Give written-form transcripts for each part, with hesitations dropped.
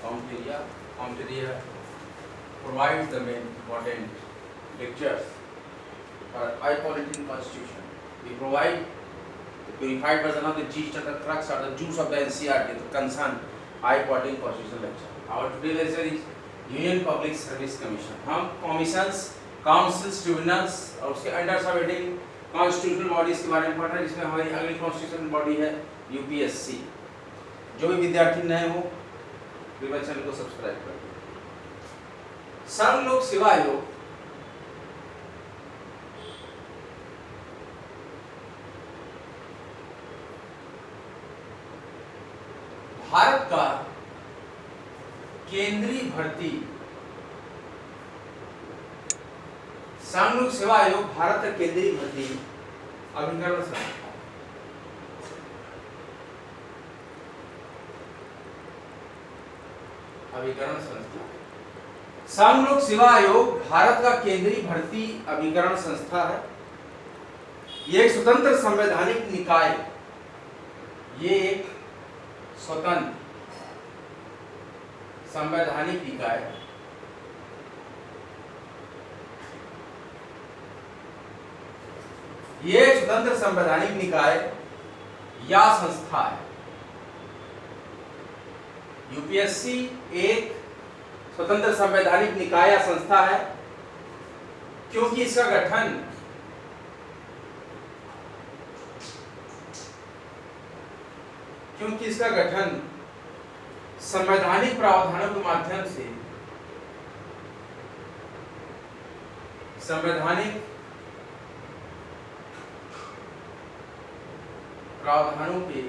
Counter provides the main important lectures for high quality constitution. We provide the purified version of the gist of the crux or the juice of the NCERT to concern high quality constitutional lecture. Our today lecture is Union Public Service Commission. हम commissions, councils, tribunals और उसके under subheading constitutional bodies के बारे में पढ़ रहे हैं, जिसमें हमारी अगली कॉन्स्टिट्यूशनल बॉडी है यूपीएससी। जो भी विद्यार्थी नए हो कृपया चैनल को सब्सक्राइब कर दें। संघ लोक सेवा आयोग भारत का केंद्रीय भर्ती संघ लोक सेवा आयोग भारत का केंद्रीय भर्ती अभिकरण संस्था संघ लोक सेवा आयोग भारत का केंद्रीय भर्ती अभिकरण संस्था है। ये एक स्वतंत्र संवैधानिक निकाय, ये एक स्वतंत्र संवैधानिक निकाय ये एक स्वतंत्र संवैधानिक निकाय या संस्था है। यूपीएससी एक स्वतंत्र संवैधानिक निकाय या संस्था है क्योंकि इसका गठन संवैधानिक प्रावधानों के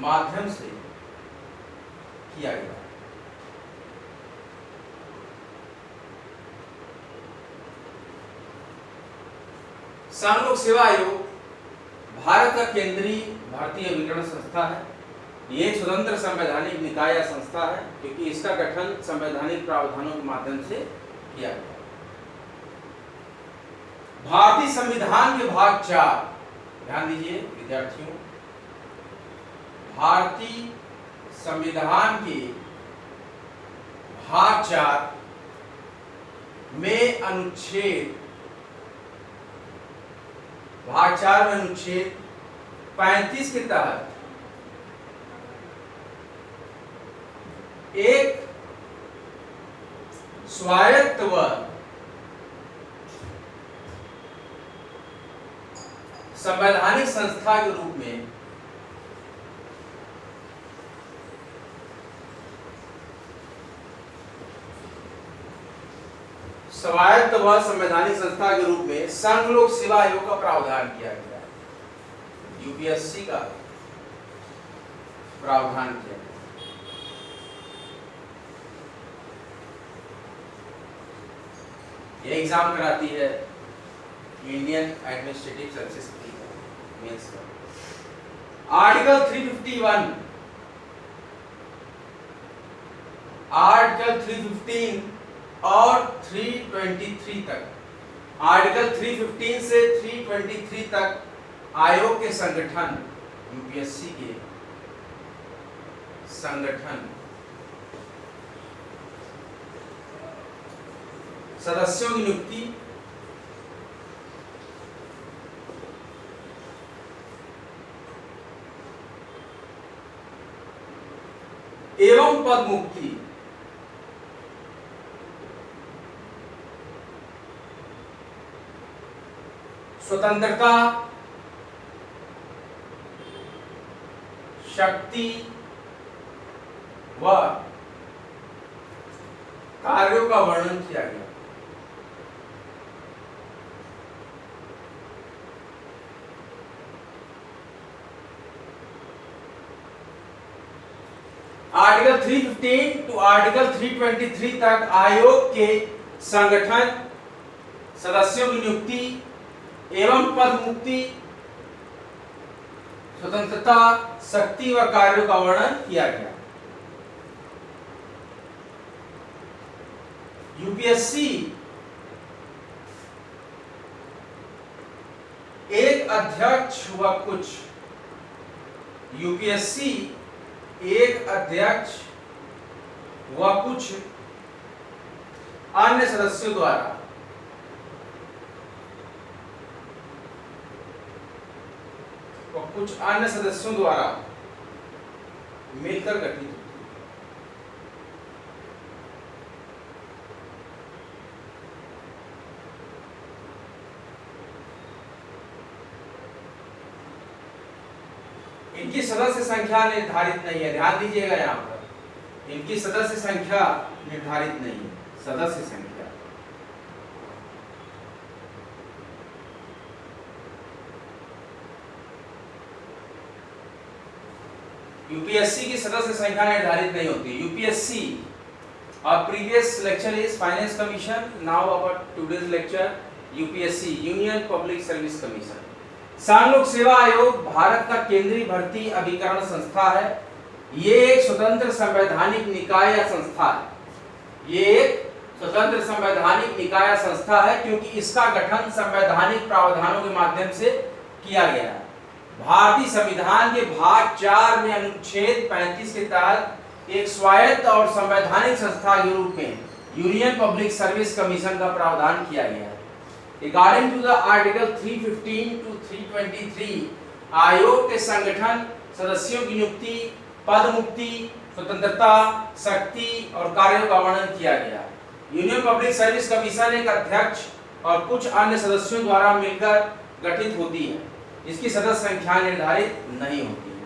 माध्यम से किया गया। संघ लोक सेवा आयोग भारत का केंद्रीय भर्ती अभिकरण संस्था है। ये एक स्वतंत्र संवैधानिक निकाय या संस्था है क्योंकि इसका गठन संवैधानिक प्रावधानों के माध्यम से किया गया। भारतीय संविधान के भाग 4, ध्यान दीजिए विद्यार्थियों, भारतीय संविधान के भाग 4 में अनुच्छेद 35 के तहत एक स्वायत्त व संवैधानिक संस्था के रूप में स्वायत्त व संवैधानिक संस्था के रूप में संघ लोक सेवा आयोग का प्रावधान किया गया है। यूपीएससी का प्रावधान किया गया। ये एग्जाम कराती है इंडियन एडमिनिस्ट्रेटिव सर्विसेज मेंस का। आर्टिकल 351, आर्टिकल 315 और 323 तक, आर्टिकल 315 से 323 तक आयोग के संगठन, यूपीएससी के संगठन, सदस्यों की नियुक्ति, एवं पद मुक्ति, स्वतंत्रता, शक्ति व कार्यों का वर्णन किया गया। आर्टिकल 315 टू आर्टिकल 323 तक आयोग के संगठन, सदस्यों की नियुक्ति एवं पद मुक्ति, स्वतंत्रता, शक्ति व कार्यों का वर्णन किया गया। यूपीएससी एक अध्यक्ष व कुछ यूपीएससी एक अध्यक्ष व कुछ अन्य सदस्यों द्वारा मिलकर गठित होती है। इनकी सदस्य संख्या निर्धारित नहीं है, ध्यान दीजिएगा यहाँ पर, इनकी सदस्य संख्या निर्धारित नहीं है। सदस्य संख्या यूपीएससी की सदस्य संख्या निर्धारित नहीं होती। यूपीएससी और previous lecture is finance commission, now about today's lecture UPSC, union public service commission. संघ लोक सेवा आयोग भारत का केंद्रीय भर्ती अभिकरण संस्था है। ये एक स्वतंत्र संवैधानिक निकाय या संस्था है। ये एक स्वतंत्र संवैधानिक निकाय या संस्था है क्योंकि इसका गठन संवैधानिक प्रावधानों के माध्यम से किया गया है। भारतीय संविधान के भाग 4 में अनुच्छेद 35 के तहत एक स्वायत्त और संवैधानिक संस्था के रूप में यूनियन पब्लिक सर्विस कमीशन का प्रावधान किया गया है। According to the Article 315 to 323, आयोग के संगठन, सदस्यों की नियुक्ति, पद मुक्ति, स्वतंत्रता, शक्ति और कार्यों का वर्णन किया गया। यूनियन पब्लिक सर्विस कमीशन एक अध्यक्ष और कुछ अन्य सदस्यों द्वारा मिलकर गठित होती है। इसकी सदस्य संख्या निर्धारित नहीं होती है।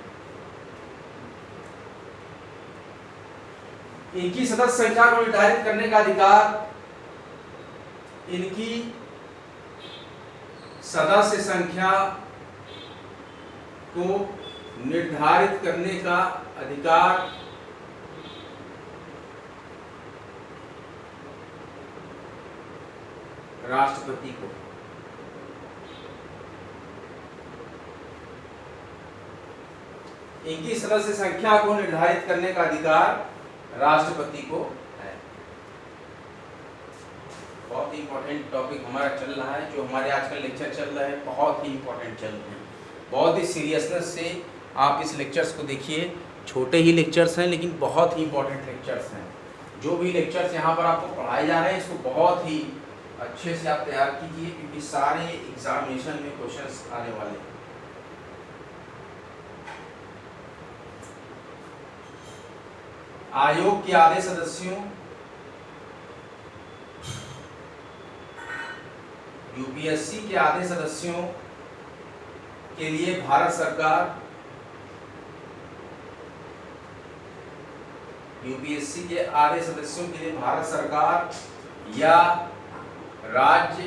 इनकी सदस्य संख्या को निर्धारित करने का अधिकार, इनकी सदस्य संख्या को निर्धारित करने का अधिकार राष्ट्रपति को। इनकी सदस्य संख्या को निर्धारित करने का अधिकार राष्ट्रपति को है। बहुत ही इंपॉर्टेंट टॉपिक हमारा चल रहा है, जो हमारे आजकल लेक्चर चल रहे हैं बहुत ही इंपॉर्टेंट चल रहे हैं। बहुत ही सीरियसनेस से आप इस लेक्चर्स को देखिए। छोटे ही लेक्चर्स हैं लेकिन बहुत ही इंपॉर्टेंट लेक्चर्स हैं। जो भी लेक्चर्स यहाँ पर आपको पढ़ाए जा रहे हैं इसको बहुत ही अच्छे से आप तैयार कीजिए क्योंकि सारे एग्जामिनेशन में क्वेश्चंस आने वाले हैं। आयोग के आधे सदस्यों, यूपीएससी के आधे सदस्यों के लिए भारत सरकार, यूपीएससी के आधे सदस्यों के लिए भारत सरकार या राज्य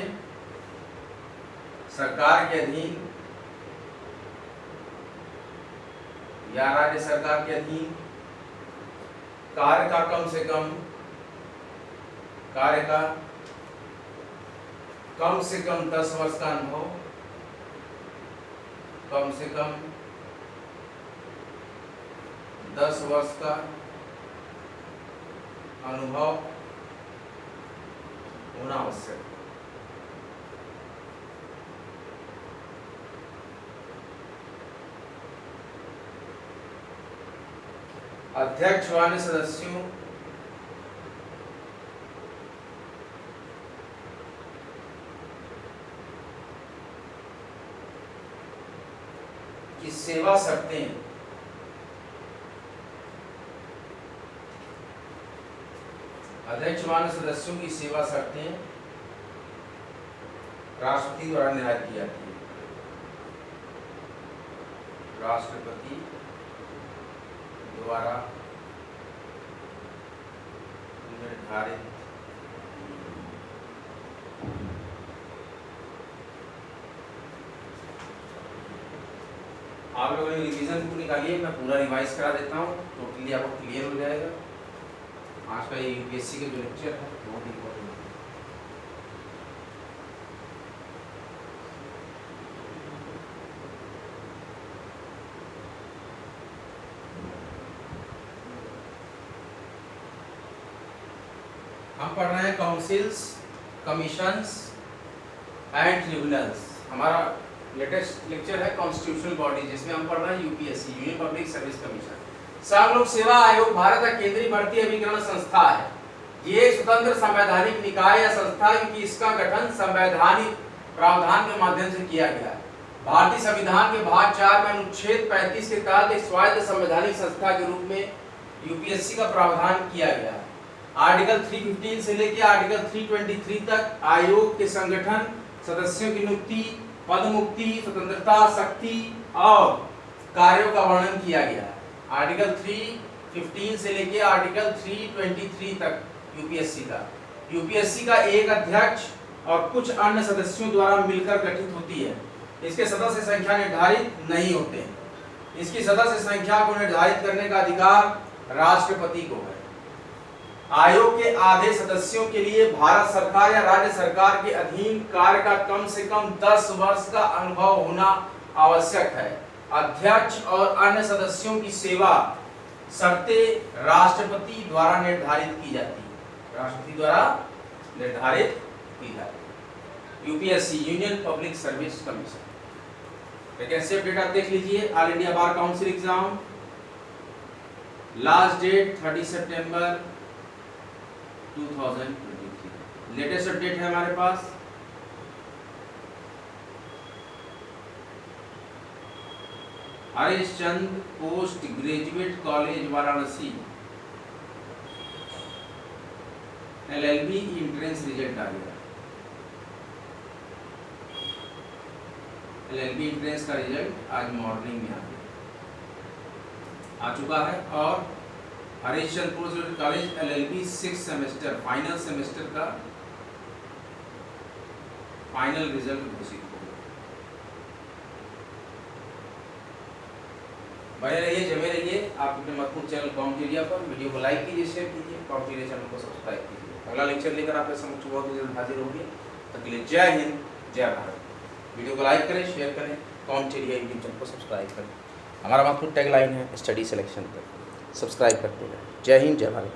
सरकार के अधीन कार्य का कम से कम 10 वर्ष का अनुभव, कम से कम 10 वर्ष का अनुभव होना आवश्यक। अध्यक्ष व अन्य सदस्यों की सेवा शर्तें सदस्यों की सेवा शर्तें राष्ट्रपति द्वारा निर्धारित की जाती है। राष्ट्रपति द्वारा निर्धारित आप लोगों ने रिवीजन को निकालिए, मैं पूरा रिवाइज करा देता हूँ, टोटली आपको क्लियर हो जाएगा। आज का ये यूपीएससी के जो लेक्चर है बहुत इंपॉर्टेंट है। हम पढ़ रहे हैं काउंसिल्स, कमीशंस एंड ट्रिब्यूनल्स। हमारा लेटेस्ट लेक्चर है कॉन्स्टिट्यूशनल बॉडी, जिसमें हम पढ़ रहे हैं UPSC, union public service commission. संघ लोक सेवा आयोग भारत का केंद्रीय भर्ती अभिकरण संस्था है। ये एक स्वतंत्र संवैधानिक निकाय या संस्था है क्योंकि इसका गठन संवैधानिक प्रावधान के माध्यम से किया गया है। भारतीय संविधान के भाग 4 में अनुच्छेद 35 के तहत एक स्वायत्त संवैधानिक संस्था के रूप में यूपीएससी का प्रावधान किया गया है। आर्टिकल 315 से लेकर आर्टिकल 323 तक आयोग के संगठन, सदस्यों की नियुक्ति, पद मुक्ति, स्वतंत्रता, शक्ति और कार्यों का वर्णन किया गया है। आर्टिकल 315 से लेकर आर्टिकल 323 तक यूपीएससी का एक अध्यक्ष और कुछ अन्य सदस्यों द्वारा मिलकर गठित होती है। इसके सदस्य संख्या निर्धारित नहीं होते हैं। इसकी सदस्य संख्या को निर्धारित करने का अधिकार राष्ट्रपति को है। आयोग के आधे सदस्यों के लिए भारत सरकार या राज्य सरकार के अधीन कार्य का कम से कम 10 वर्ष का अनुभव होना आवश्यक है। अध्यक्ष और अन्य सदस्यों की सेवा शर्तें राष्ट्रपति द्वारा निर्धारित की जाती है। राष्ट्रपति द्वारा निर्धारित की जाती है। UPSC union public service commission vacancy update आप देख लीजिए। All India bar council exam last date 30 सितंबर 2023। लेटेस्ट अपडेट है हमारे पास। Harishchandra post graduate college Varanasi LLB entrance result आ गया। LLB एंट्रेंस का रिजल्ट आज मॉर्निंग में आ चुका है और Harishchandra post graduate college LLB 6 semester final semester का फाइनल रिजल्ट घोषित हो गया। बने रहिए, जमे रहिए आप अपने महत्वपूर्ण चैनल कॉम्पिटेरिया पर। वीडियो को लाइक कीजिए, शेयर कीजिए, कॉम्पिटेरिया चैनल को सब्सक्राइब कीजिए। अगला लेक्चर लेकर आपके समक्ष बहुत ही जल्द हाजिर होंगे। तब के लिए जय हिंद, जय भारत। वीडियो को लाइक करें, शेयर करें, कॉम्पिटेरिया यूट्यूब चैनल को सब्सक्राइब करें। हमारा महत्वपूर्ण टैगलाइन है स्टडी सिलेक्शन पर। सब्सक्राइब करते रहें। जय हिंद, जय भारत।